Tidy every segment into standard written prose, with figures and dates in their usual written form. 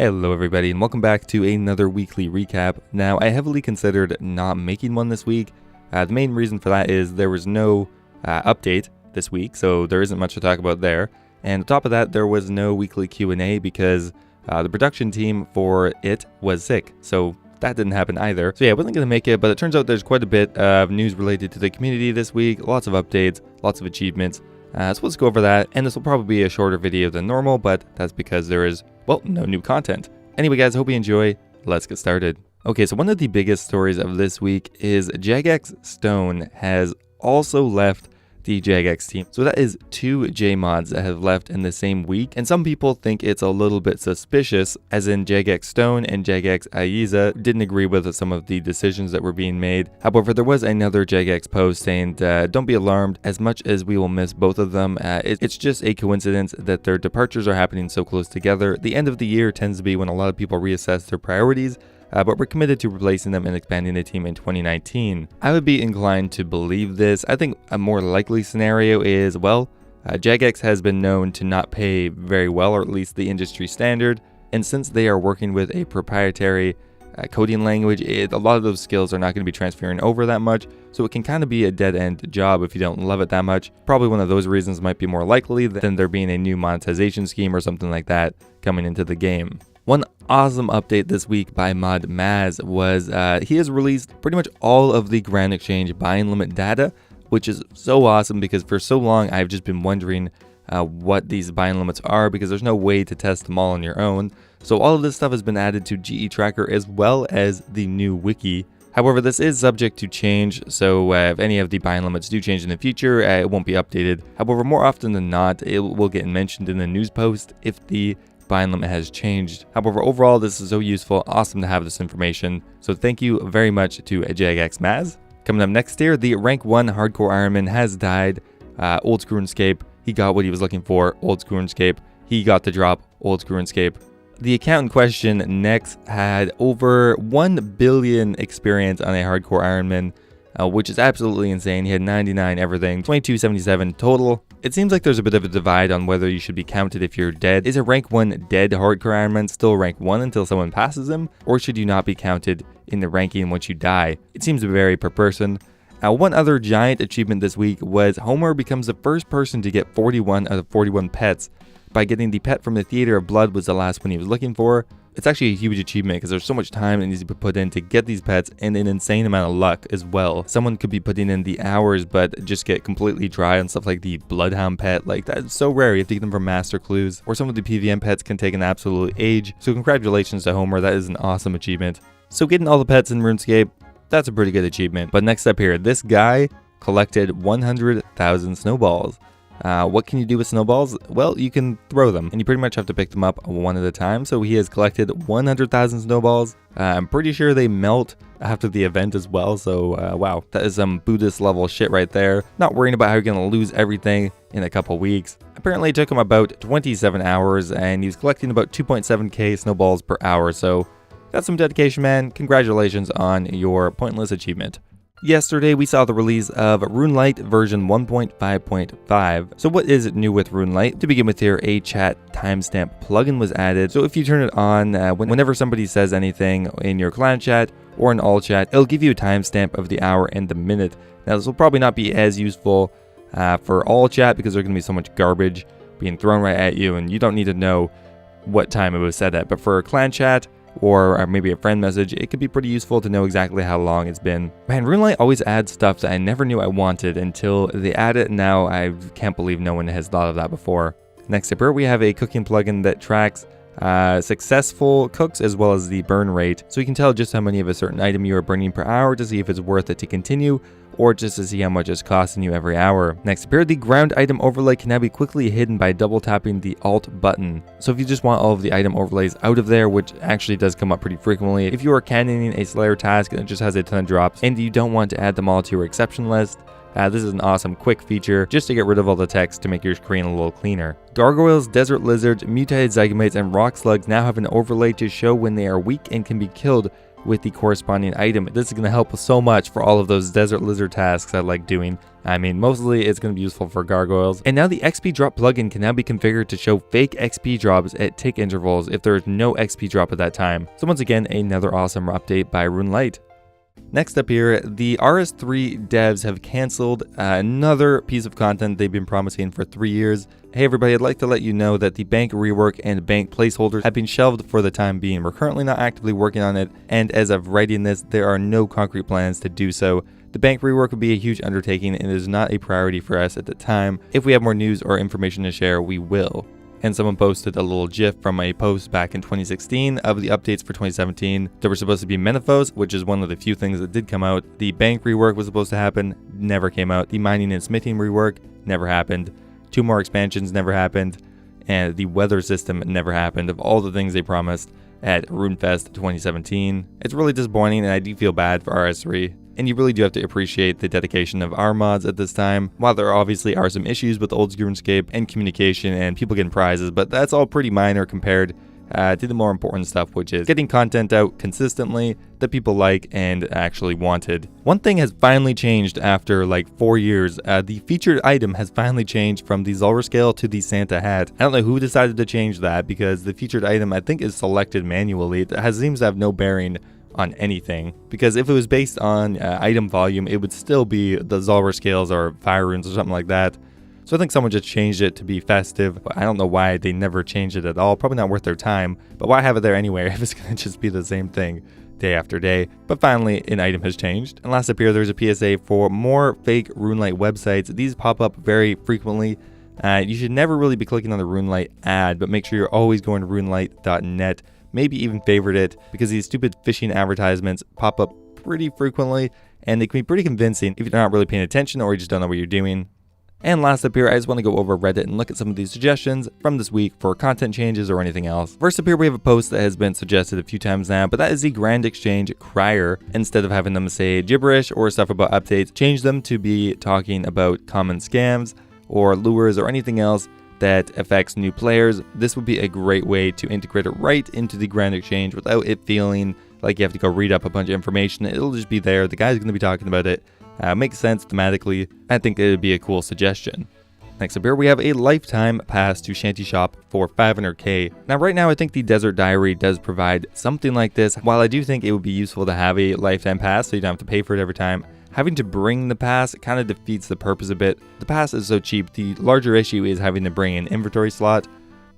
Hello everybody and welcome back to another weekly recap. Now I heavily considered not making one this week. The main reason for that is there was no update this week, so there isn't much to talk about there. And on top of that, there was no weekly Q&A because the production team for it was sick, so that didn't happen either. So yeah, I wasn't going to make it, but it turns out there's quite a bit of news related to the community this week. Lots of updates, lots of achievements. So let's go over that, and this will probably be a shorter video than normal, but that's because there is, well, no new content. Anyway guys, hope you enjoy. Let's get started. Okay, so one of the biggest stories of this week is Jagex Stone has also left the Jagex team. So that is 2 J mods that have left in the same week, and some people think it's a little bit suspicious, as in Jagex Stone and Jagex Ironman didn't agree with some of the decisions that were being made. However, there was another Jagex post saying, don't be alarmed, as much as we will miss both of them, it's just a coincidence that their departures are happening so close together. The end of the year tends to be when a lot of people reassess their priorities, but we're committed to replacing them and expanding the team in 2019. I would be inclined to believe this. I think a more likely scenario is, well, Jagex has been known to not pay very well, or at least the industry standard, and since they are working with a proprietary coding language, a lot of those skills are not going to be transferring over that much, so it can kind of be a dead-end job if you don't love it that much. Probably one of those reasons might be more likely than there being a new monetization scheme or something like that coming into the game. One awesome update this week by Mod Maz was he has released pretty much all of the Grand Exchange buying limit data, which is so awesome because for so long I've just been wondering what these buying limits are because there's no way to test them all on your own. So all of this stuff has been added to GE Tracker as well as the new wiki. However, this is subject to change, so if any of the buying limits do change in the future, it won't be updated. However, more often than not, it will get mentioned in the news post if the buying limit has changed. However, overall, this is so useful, awesome to have this information. So thank you very much to Jagex Maz. Coming up next here, the rank 1 hardcore Ironman has died. Old School RuneScape, he got what he was looking for. Old School RuneScape, he got the drop. Old School RuneScape. The account in question, Nex, had over 1 billion experience on a hardcore Ironman, which is absolutely insane. He had 99 everything, 2277 total. It seems like there's a bit of a divide on whether you should be counted if you're dead. Is a rank 1 dead hardcore Ironman still rank 1 until someone passes him, or should you not be counted in the ranking once you die? It seems to vary per person. One other giant achievement this week was Homer becomes the first person to get 41 out of 41 pets. By getting the pet from the Theater of Blood was the last one he was looking for. It's actually a huge achievement because there's so much time that needs to be put in to get these pets and an insane amount of luck as well. Someone could be putting in the hours but just get completely dry on stuff like the Bloodhound pet. Like, that's so rare. You have to get them from Master Clues, or some of the PVM pets can take an absolute age. So congratulations to Homer, that is an awesome achievement. So getting all the pets in RuneScape, that's a pretty good achievement. But next up here, this guy collected 100,000 snowballs. What can you do with snowballs? Well, you can throw them, and you pretty much have to pick them up one at a time. So he has collected 100,000 snowballs. I'm pretty sure they melt after the event as well. So wow, that is some Buddhist level shit right there. Not worrying about how you're gonna lose everything in a couple weeks. Apparently it took him about 27 hours, and he's collecting about 2.7k snowballs per hour. So that's some dedication, man. Congratulations on your pointless achievement. Yesterday, we saw the release of Runelight version 1.5.5. So what is new with Runelight? To begin with here, a chat timestamp plugin was added. So if you turn it on, whenever somebody says anything in your clan chat or in all chat, it'll give you a timestamp of the hour and the minute. Now, this will probably not be as useful for all chat because there's going to be so much garbage being thrown right at you, and you don't need to know what time it was set at. But for clan chat, or maybe a friend message, it could be pretty useful to know exactly how long it's been. Man, Runelight always adds stuff that I never knew I wanted until they add it, and now I can't believe no one has thought of that before. Next up here, we have a cooking plugin that tracks successful cooks as well as the burn rate, so you can tell just how many of a certain item you are burning per hour to see if it's worth it to continue, or just to see how much it's costing you every hour. Next up here, the ground item overlay can now be quickly hidden by double tapping the Alt button. So if you just want all of the item overlays out of there, which actually does come up pretty frequently, if you are cannoning a Slayer task and it just has a ton of drops and you don't want to add them all to your exception list, this is an awesome quick feature just to get rid of all the text to make your screen a little cleaner. Gargoyles, desert lizards, mutated zygomates, and rock slugs now have an overlay to show when they are weak and can be killed with the corresponding item. This is going to help so much for all of those desert lizard tasks I like doing. I mean, mostly it's going to be useful for gargoyles. And now the XP drop plugin can now be configured to show fake XP drops at tick intervals if there is no XP drop at that time. So once again, another awesome update by Runelight. Next up here, the Rs3 devs have canceled another piece of content they've been promising for 3 years. Hey everybody, I'd like to let you know that the bank rework and bank placeholders have been shelved for the time being. We're currently not actively working on it, and as of writing this, there are no concrete plans to do so. The bank rework would be a huge undertaking and is not a priority for us at the time. If we have more news or information to share, we will. And someone posted a little GIF from a post back in 2016 of the updates for 2017. There were supposed to be Menaphos, which is one of the few things that did come out. The bank rework was supposed to happen, never came out. The mining and smithing rework never happened. 2 more expansions never happened. And the weather system never happened. Of all the things they promised at RuneFest 2017. It's really disappointing, and I do feel bad for Rs3. And you really do have to appreciate the dedication of our mods at this time. While there obviously are some issues with old RuneScape and communication and people getting prizes, but that's all pretty minor compared to the more important stuff, which is getting content out consistently that people like and actually wanted. One thing has finally changed after like 4 years. The featured item has finally changed from the Zulrah scale to the Santa hat. I don't know who decided to change that, because the featured item I think is selected manually. It seems to have no bearing on anything, because if it was based on item volume, it would still be the Zulrah scales or fire runes or something like that. So I think someone just changed it to be festive. I don't know why they never changed it at all. Probably not worth their time, but why have it there anyway if it's going to just be the same thing day after day? But finally, an item has changed. And last up here, there's a PSA for more fake Runelight websites. These pop up very frequently. You should never really be clicking on the Runelight ad, but make sure you're always going to runelight.net. Maybe even favorite it, because these stupid phishing advertisements pop up pretty frequently, and they can be pretty convincing if you're not really paying attention or you just don't know what you're doing. And last up here, I just want to go over Reddit and look at some of these suggestions from this week for content changes or anything else. First up here, we have a post that has been suggested a few times now, but that is the Grand Exchange crier. Instead of having them say gibberish or stuff about updates, change them to be talking about common scams or lures or anything else that affects new players. This would be a great way to integrate it right into the Grand Exchange without it feeling like you have to go read up a bunch of information. It'll just be there. The guy's going to be talking about it. Makes sense thematically. I think it would be a cool suggestion. Next up here, we have a lifetime pass to Shanty Shop for 500k. Now right now, I think the Desert Diary does provide something like this. While I do think it would be useful to have a lifetime pass so you don't have to pay for it every time, having to bring the pass kind of defeats the purpose a bit. The pass is so cheap. The larger issue is having to bring an inventory slot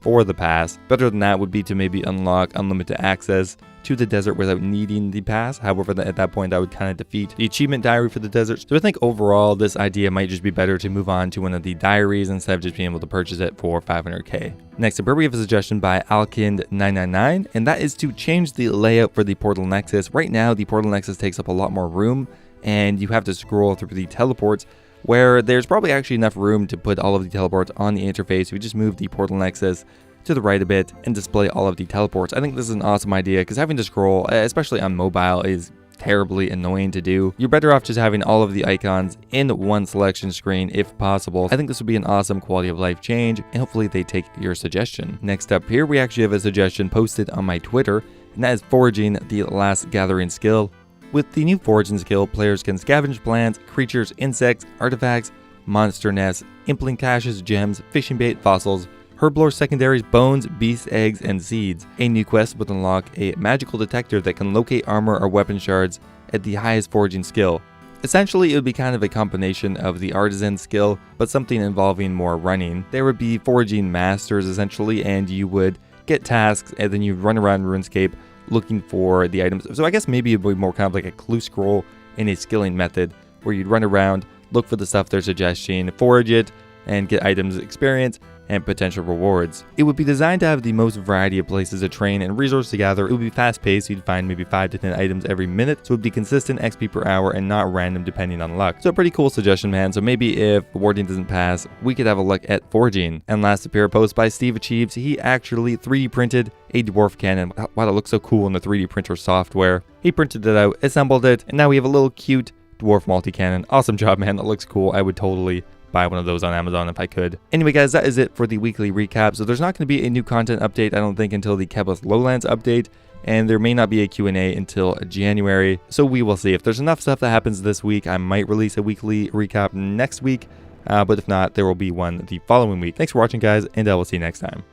for the pass. Better than that would be to maybe unlock unlimited access to the desert without needing the pass. However, at that point, that would kind of defeat the achievement diary for the desert. So I think overall, this idea might just be better to move on to one of the diaries instead of just being able to purchase it for 500k. Next up here, we have a suggestion by Alkind999, and that is to change the layout for the Portal Nexus. Right now, the Portal Nexus takes up a lot more room, and you have to scroll through the teleports, where there's probably actually enough room to put all of the teleports on the interface. We just move the Portal Nexus to the right a bit and display all of the teleports. I think this is an awesome idea, because having to scroll, especially on mobile, is terribly annoying to do. You're better off just having all of the icons in one selection screen if possible. I think this would be an awesome quality of life change, and hopefully they take your suggestion. Next up here, we actually have a suggestion posted on my Twitter, and that is Foraging, the last gathering skill. With the new Foraging skill, players can scavenge plants, creatures, insects, artifacts, monster nests, implant caches, gems, fishing bait, fossils, herblore secondaries, bones, beast eggs, and seeds. A new quest would unlock a magical detector that can locate armor or weapon shards at the highest Foraging skill. Essentially, it would be kind of a combination of the artisan skill, but something involving more running. There would be Foraging masters essentially, and you would get tasks, and then you run around RuneScape looking for the items. So I guess maybe it would be more kind of like a clue scroll in a skilling method, where you'd run around, look for the stuff they're suggesting, forage it, and get items, experience, and potential rewards. It would be designed to have the most variety of places to train and resources to gather. It would be fast paced, you'd find maybe 5 to 10 items every minute, so it would be consistent XP per hour and not random depending on luck. So a pretty cool suggestion, man. So maybe if Warding doesn't pass, we could have a look at Foraging. And last up here, a post by Steve Achieves. He actually 3D printed a Dwarf Cannon. Wow, that looks so cool in the 3D printer software. He printed it out, assembled it, and now we have a little cute Dwarf multi-cannon. Awesome job, man. That looks cool. I would totally buy one of those on Amazon if I could. Anyway guys, that is it for the weekly recap. So there's not going to be a new content update, I don't think, until the Kebos Lowlands update, and there may not be a Q&A until January, so we will see. If there's enough stuff that happens this week, I might release a weekly recap next week, but if not, there will be one the following week. Thanks for watching guys, and I will see you next time.